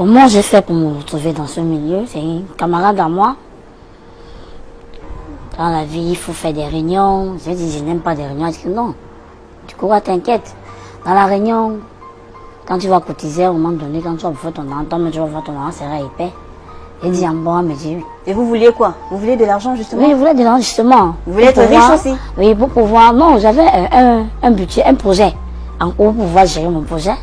Comment j'ai fait pour me retrouver dans ce milieu? C'est un camarade à moi. Dans la vie, il faut faire des réunions. Je dis, je n'aime pas des réunions. Je dis, non. Du coup, t'inquiète. Dans la réunion, quand tu vas cotiser, à un moment donné, quand tu vas faire ton entente, tu vas voir ton argent sera épais. Il dit, en bon, me dit, oui. Et vous vouliez quoi? Vous vouliez de l'argent, justement? Oui, je voulais de l'argent, justement. Vous voulez être riche aussi? Oui, pour pouvoir... Non, j'avais un budget, un projet. En gros, pour pouvoir gérer mon projet.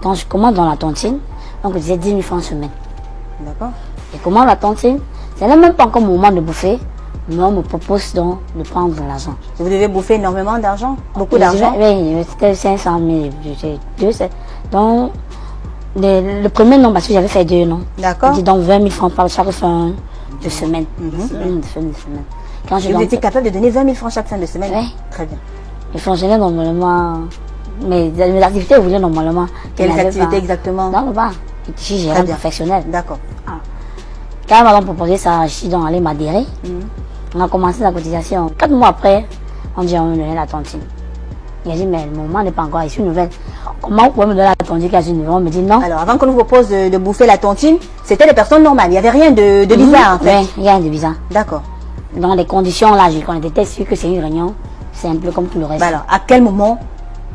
Quand je commande dans la tontine, donc je disais 10 000 francs semaine. D'accord. Et comment la tontine? C'est là même pas encore mon moment de bouffer. Mais on me propose donc de prendre de l'argent. Vous devez bouffer énormément d'argent? Beaucoup d'argent? Oui, c'était 500 000. Donc, le premier nom, parce que j'avais fait 2 noms. D'accord. Donc 20 000 francs par chaque fin de semaine. Quand Et vous étiez capable de donner 20 000 francs chaque fin de semaine? Oui. Très bien. Je fonctionnais normalement. Mes activités voulaient normalement. Quelles activités exactement? Dans le bar. Je suis gérante professionnelle. D'accord. Quand elle m'a proposé ça, je suis donc allée m'adhérer. On a commencé la cotisation. 4 mois après, on dit on me donner la tontine. Il a dit, mais le moment n'est pas encore ici, une nouvelle. Comment vous pouvez me donner la tontine quand j'ai une nouvelle? On me dit non. Alors, avant qu'on nous propose de bouffer la tontine, c'était des personnes normales. Il n'y avait rien de bizarre, en fait. Oui, il y a rien de bizarre. D'accord. Dans les conditions là, quand on était sûr que c'est une réunion, c'est un peu comme tout le reste. Alors, à quel moment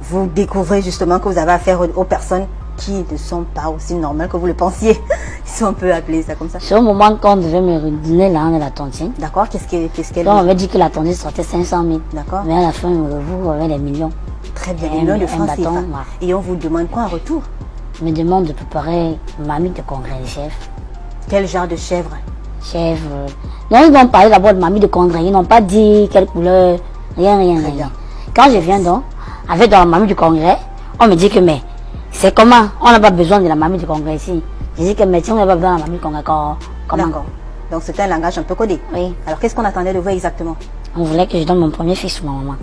vous découvrez justement que vous avez affaire aux personnes qui ne sont pas aussi normales que vous le pensiez? Si on peut appeler ça comme ça. C'est au moment quand on devait me redonner l'argent de la tontine. D'accord. Qu'est-ce qu'elle Donc on avait dit que la tontine sortait 500 000. D'accord. Mais à la fin, vous avez des millions. Très bien, des millions de francs CFA. Et on vous demande quoi en retour? On me demande de préparer mamie de congrès de chèvre. Quel genre de chèvre? Chèvre. Non, ils ont parlé d'abord de mamie de congrès. Ils n'ont pas dit quelle couleur. Rien. Quand je viens donc, avec dans la mamie du congrès, on me dit que mais c'est comment? On n'a pas besoin de la mamie du congrès ici. Je dis que mais si on n'a pas besoin de la mamie du congrès, comment? D'accord. Donc c'était un langage un peu codé. Oui. Alors qu'est-ce qu'on attendait de vous exactement? On voulait que je donne mon premier fils à ma maman.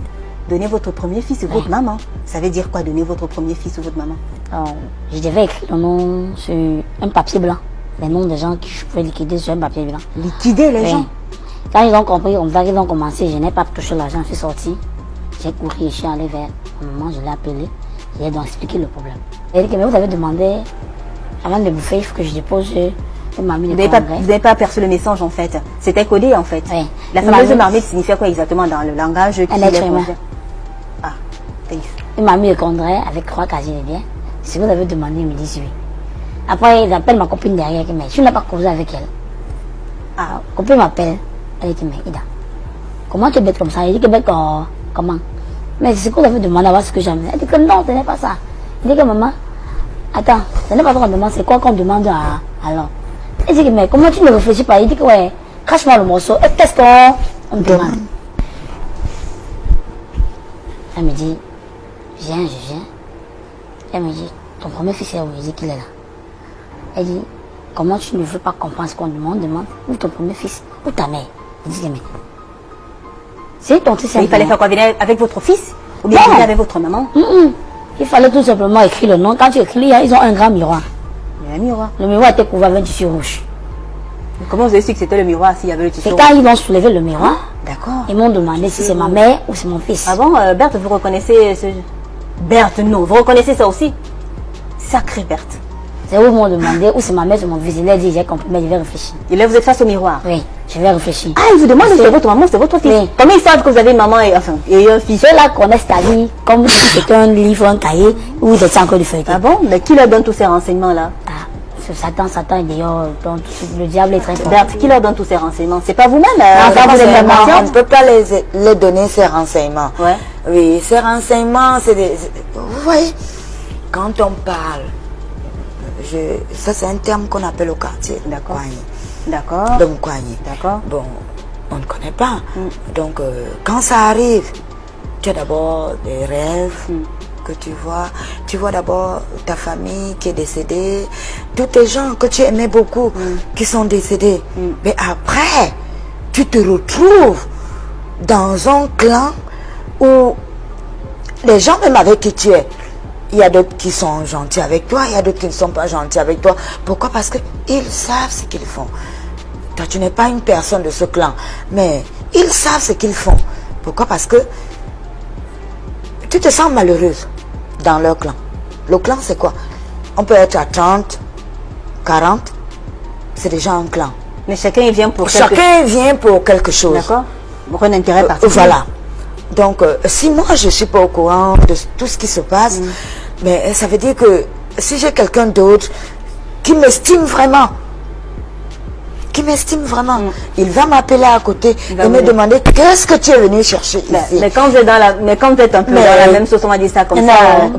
Donner votre premier fils ou votre maman? Ça veut dire quoi, donner votre premier fils ou votre maman? Alors, je devais écrire le nom sur un papier blanc. Les noms des gens que je pouvais liquider sur un papier blanc. Liquider les gens? Quand ils ont compris, ils ont commencé, je n'ai pas touché l'argent, je suis sorti. J'ai couru, je suis allé vers maman, je l'ai appelé. Je lui ai donc expliqué le problème. Elle dit que mais vous avez demandé, avant de bouffer, il faut que je dépose une mamie de congrès. Vous n'avez pas aperçu le message en fait. C'était codé en fait. Oui. La fameuse marmite signifiait quoi exactement dans le langage qui un être humain. Ah, une mamie de congrès avec 3 casiers de biens. Si vous avez demandé, ils me disent oui. Après, ils appellent ma copine derrière qui me dit, je n'ai pas causé avec elle. Ah, la copine m'appelle. Elle dit, mais Ida, comment tu es bête comme ça? Elle dit que bête comment? Mais c'est ce que vous avez demandé à voir ce que j'aime. Elle dit que non, ce n'est pas ça. Elle dit que maman, attends, ce n'est pas ça qu'on demande, c'est quoi qu'on demande alors? Elle dit que mais comment tu ne réfléchis pas? Elle dit que ouais, cache-moi le morceau. Et qu'est-ce qu'on me demande? Elle me dit, je viens. Elle me dit, ton premier fils est où? Je dis qu'il est là. Elle dit, comment tu ne veux pas comprendre ce qu'on demande? Où ton premier fils? Où ta mère? Je dis, mais c'est ton fils. Il fallait faire quoi? Venir avec votre fils? Ou bien venir avec votre maman? Il fallait tout simplement écrire le nom. Quand tu écris, ils ont un grand miroir. Il y a un miroir. Le miroir était couvert avec un tissu rouge. Mais comment vous avez su que c'était le miroir s'il y avait le tissu C'est rouge? quand ils ont soulevé le miroir. D'accord. Ils m'ont demandé si c'est ma mère ou c'est mon fils. Ah bon, Berthe, vous reconnaissez ce... Berthe, non. Vous reconnaissez ça aussi? Sacrée Berthe. C'est où ils m'ont demandé où c'est ma mère, c'est mon fils. Il a dit, j'ai compris, mais je vais réfléchir. Et là, vous êtes face au miroir? Oui, je vais réfléchir. Ah, ils vous demandent si c'est votre maman, c'est votre fils? Oui. Comment ils savent que vous avez une maman et un fils? Ceux-là connaissent ta vie comme si c'était un livre, un cahier, ou des encore du feuilleté. Ah bon? Mais qui leur donne tous ces renseignements-là? Ah, Satan est d'ailleurs, le diable est très fort. Berthe, qui leur donne tous ces renseignements? C'est pas vous-même? On ne peut pas les donner ces renseignements. Ouais. Oui, ces renseignements, c'est des... Vous voyez, quand on parle, ça c'est un terme qu'on appelle au quartier. D'accord. Kwanye. D'accord. Donc Kwanye. D'accord. Bon, on ne connaît pas. Donc, quand ça arrive, tu as d'abord des rêves que tu vois d'abord ta famille qui est décédée, tous tes gens que tu aimais beaucoup qui sont décédés. Mais après, tu te retrouves dans un clan où les gens même avec qui tu es, il y a d'autres qui sont gentils avec toi, il y a d'autres qui ne sont pas gentils avec toi. Pourquoi? Parce qu'ils savent ce qu'ils font. Toi, tu n'es pas une personne de ce clan, mais ils savent ce qu'ils font. Pourquoi? Parce que tu te sens malheureuse dans leur clan. Le clan, c'est quoi? On peut être à 30, 40, c'est déjà un clan. Mais chacun il vient pour Chacun vient pour quelque chose. D'accord. Pour un intérêt particulier. Voilà. Donc, si moi je suis pas au courant de tout ce qui se passe, mais ça veut dire que si j'ai quelqu'un d'autre qui m'estime vraiment, il va m'appeler à côté et me demander qu'est-ce que tu es venu chercher ici. Mais quand vous êtes quand vous êtes un peu dans la même sauce, on va dire ça comme ça.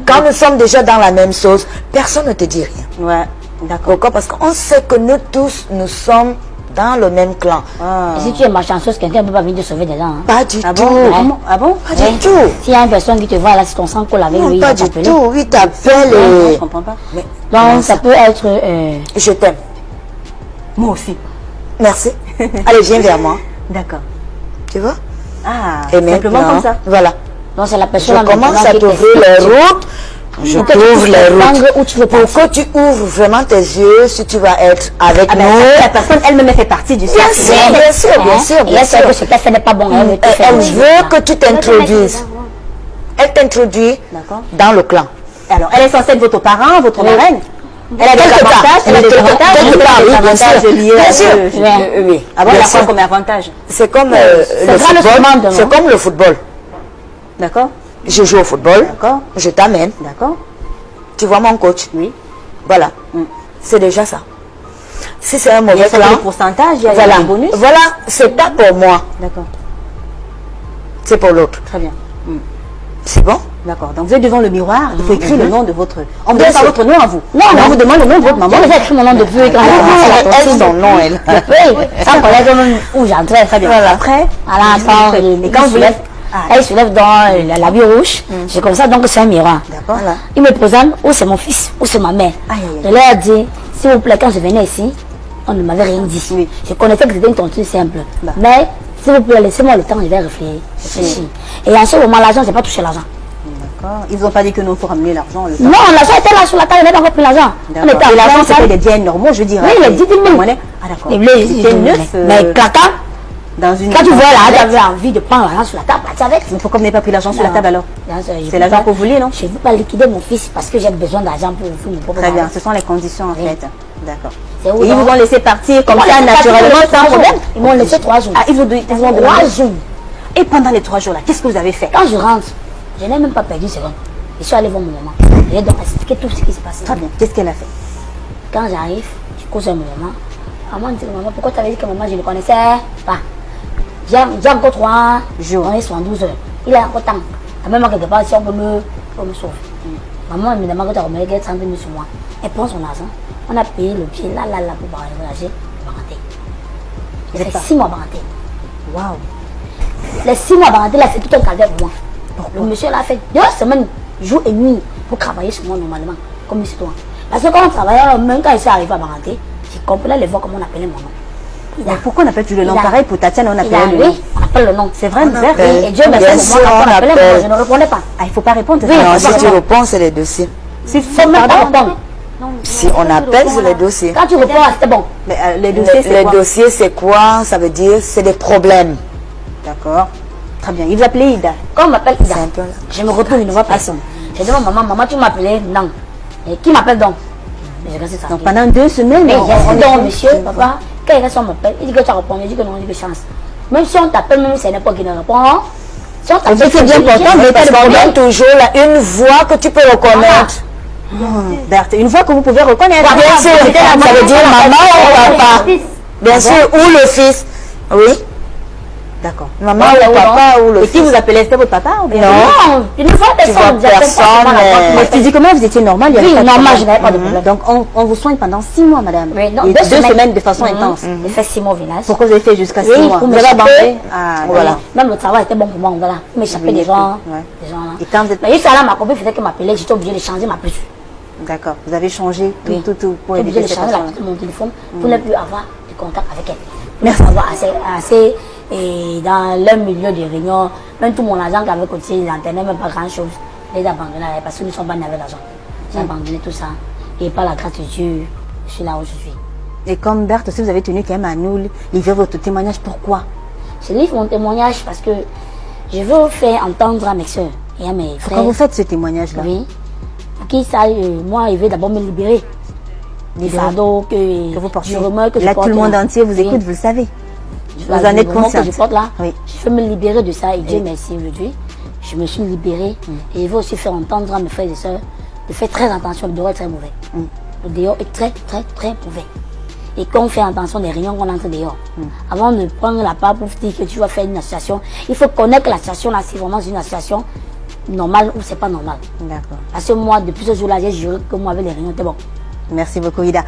Quand nous sommes déjà dans la même sauce, personne ne te dit rien. Ouais, d'accord. Pourquoi? Parce qu'on sait que nous tous, nous sommes dans le même clan. Et si tu es malchanceuse, quelqu'un ne peut pas venir te sauver des gens. Hein. Pas du Ah tout. bon? Ah bon? Pas du tout. S'il y a une personne qui te voit là, si ton sang colle avec Non, lui, il pas va du t'appeler. tout. Il t'appelle Je et... comprends pas. Mais, Donc, ça peut être... je t'aime. Moi aussi. Merci. Allez, viens vers moi. D'accord. Tu vois? Ah, Et simplement maintenant, comme ça. voilà. donc, c'est la Je personne commence à t'ouvrir les routes. Je Pour que tu t'ouvre puisses les comprendre routes. où tu veux Pour passer. que tu ouvres vraiment tes yeux, si tu vas être avec Ah ben, nous. la personne elle-même fait partie du Bien cercle. sûr, bien sûr, bien sûr, Et bien là, c'est que sûr. ce qu'elle fait n'est pas bon. Elle veut te faire Elle le- veut que tu t'introduises. Elle t'introduit D'accord. dans le clan. Alors, elle est censée être votre parent, votre marraine. Elle a des Quelque part, avantages, elle a des quelque avantages, part, elle a des bien sûr. avantages liés Bien à sûr. Oui. Ah bon, Bien il y a sûr. quoi comme avantage? C'est comme le grand football. commandement. C'est comme le football. D'accord? Je joue au football. D'accord. Je t'amène. D'accord? Tu vois mon coach. Oui. Voilà. C'est déjà ça. Si c'est un Il y mauvais a clan, des pourcentages, il y a voilà. des bonus. Voilà, c'est pas pour moi, D'accord. c'est pour l'autre. Très bien. C'est bon? D'accord. Donc vous êtes devant le miroir, il faut écrire le nom de votre... On vous Bien demande pas sûr. votre nom à vous. Non, On non. vous demande le nom de votre maman. J'ai déjà écrit mon nom depuis quand Elle, son nom, elle. Oui, ça collègue même où j'entrais. Très bien. Voilà. Après, À l'instant, et quand vous lèvez... elle se lève dans la vie rouge. C'est comme ça, donc c'est un miroir. D'accord. Voilà. Il me présente où c'est mon fils, où c'est ma mère. Aïe, aïe, Je leur ai dit, s'il vous plaît, quand je venais ici, on ne m'avait rien dit. Oui. Je connaissais que c'était une tontine simple. Bah. Mais, s'il vous plaît, laissez-moi le temps, je vais réfléchir. Et en ce moment, l'argent, je n'ai pas touché l'argent. D'accord. Ils vous ont pas dit que non, il faut ramener l'argent. Le temps. Non, l'argent était là sur la table, je n'ai pas encore pris l'argent. On était D'accord. Et l'argent, à c'était des biens normaux, je veux dire. Oui, les 10 000. La monnaie. Ah d'accord. C'était neuf. Mais claquant, dans une... quand tu dans vois une là, lettre. tu avais envie de prendre l'argent sur la table, tu savais. Mais pourquoi vous n'avez pas pris l'argent sur la Non. table alors? C'est C'est l'argent que vous vouliez, non? Je ne veux pas liquider mon fils parce que j'ai besoin d'argent pour mon propre Très bien, mariage. ce sont les conditions en Oui. fait. D'accord. C'est où, Et ils donc? vous ont laissé partir comme Ils m'ont ça laissé partir, naturellement ils m'ont sans laissé problème? Ils m'ont laissé 3 jours. Ah, ils vous ont demandé 3 jours. Et pendant les 3 jours là, qu'est-ce que vous avez fait? Quand je rentre, je n'ai même pas perdu une seconde. Je suis allé voir mon maman. Je lui ai donc expliqué tout ce qui s'est passé. Très bien. Qu'est-ce qu'elle a fait? Quand j'arrive, je cause à mon maman. Maman me dit, maman, pourquoi tu avais dit que maman, je ne connaissais pas? J'ai encore 3 jours. On est 72 heures. Il a encore temps. Quand même, quelque part, si on peut me sauver. Maman elle me demande que tu as remis 30 000 sur moi. Elle prend son argent. On a payé le pied là pour voyager. Baranté. J'ai fait 6 mois baranté. Waouh. Les 6 mois baranté, là, c'est tout un calvaire pour moi. Le monsieur là a fait 2 semaines, jour et nuit, pour travailler sur moi normalement, comme un citoyen. Parce que quand on travaillait, même quand il s'est arrivé à baranté, j'ai compris les voix comme on appelait mon nom. Mais pourquoi n'appelles-tu le nom Il a- pareil pour Tatiana, on Il a appelle le nom? oui, on appelle le nom. C'est vrai, On Vert? appelle. Oui, et Dieu merci, Bien au sûr, moment où on on appelait, appelle. je ne répondais pas. Ah, il faut pas répondre. Oui, Non, c'est si pas tu grave. réponds, c'est les dossiers. Si Faut même pas répondre. Si on appelle, c'est les dossiers. Quand tu réponds, c'était bon. Mais, les dossiers, c'est Les quoi? dossiers, c'est quoi? Ça veut dire, c'est des problèmes. D'accord. Très bien. Il vous appelait Ida. Quand on m'appelle Ida, C'est un peu là. je me retourne, je ne vois personne. Je demande maman, tu m'appelais? Non. Et qui m'appelle donc? Je reste ça. Donc pendant 2 semaines, Mais on- j'ai on dit donc, est- monsieur, papa, quand il reste, on m'appelle, il dit que tu as répondu, il dit que non, il dit que chance. Même si on t'appelle, même si c'est n'importe qui ne répond, si on t'appelle, c'est bien important, mais Parce qu'on donne toujours là une voix que tu peux reconnaître. Berthe, une fois que vous pouvez reconnaître. Bien sûr, ça veut dire maman ou papa. Bien sûr, ou le fils. Oui. D'accord. Maman ou papa ou le Et qui fils. vous appelait? C'était votre papa ou bien? Non, une fois Tu vois personne, j'appelle personne, pas mais- la Mais physiquement, vous étiez normal, il y avait Oui, pas de normal, problème. je n'avais pas de problème. Donc, on vous soigne pendant 6 mois, madame. Oui, non, Et 2 2 semaines de façon intense. J'ai fait 6 mois au village. Pourquoi vous avez fait jusqu'à 6 Oui, mois? pour Vous me avez choper. abandonné? Ah, Voilà. Même le travail était bon pour moi, voilà. Pour m'échapper Oui, des gens. ouais. Des gens là. Et quand vous êtes... Mais juste là, ma copine faisait que m'appeler, j'étais obligée de changer ma puce. D'accord. Vous avez changé tout, tout pour J'étais obligée éviter de cette changer la façon. puce de mon téléphone pour ne plus avoir de contact avec elle. Merci d'avoir assez et dans leur milieu de réunion, même tout mon argent qu'avait cotisé, ils n'entenaient même pas grand chose. Je les ai abandonnés parce qu'ils ne sont pas nés avec l'argent. J'ai abandonné tout ça. Et par la grâce de Dieu, je suis là où je suis. Et comme Berthe aussi, vous avez tenu quand même à nous livrer votre témoignage. Pourquoi? Je livre mon témoignage parce que je veux faire entendre à mes soeurs et à mes frères. Pourquoi vous faites ce témoignage-là? Oui. Pour qu'ils sachent, moi, il veut d'abord me libérer. des fardeaux que vous portez. du remords que je Là, porte. tout le monde entier vous Oui. écoute, vous le savez. Vous en êtes consciente. que je porte là, Oui. je veux me libérer de ça et Dieu merci aujourd'hui. Je me suis libérée et il faut aussi faire entendre à mes frères et sœurs de faire très attention, le dehors est très mauvais. Le dehors est très mauvais. Et quand on fait attention des réunions qu'on entre dehors, avant de prendre la part pour dire que tu vas faire une association, il faut connaître l'association là, si vraiment c'est une association normale ou c'est pas normal. D'accord. Parce que moi, depuis ce jour-là, j'ai juré que moi avec les réunions, c'était bon. Merci beaucoup, Ida.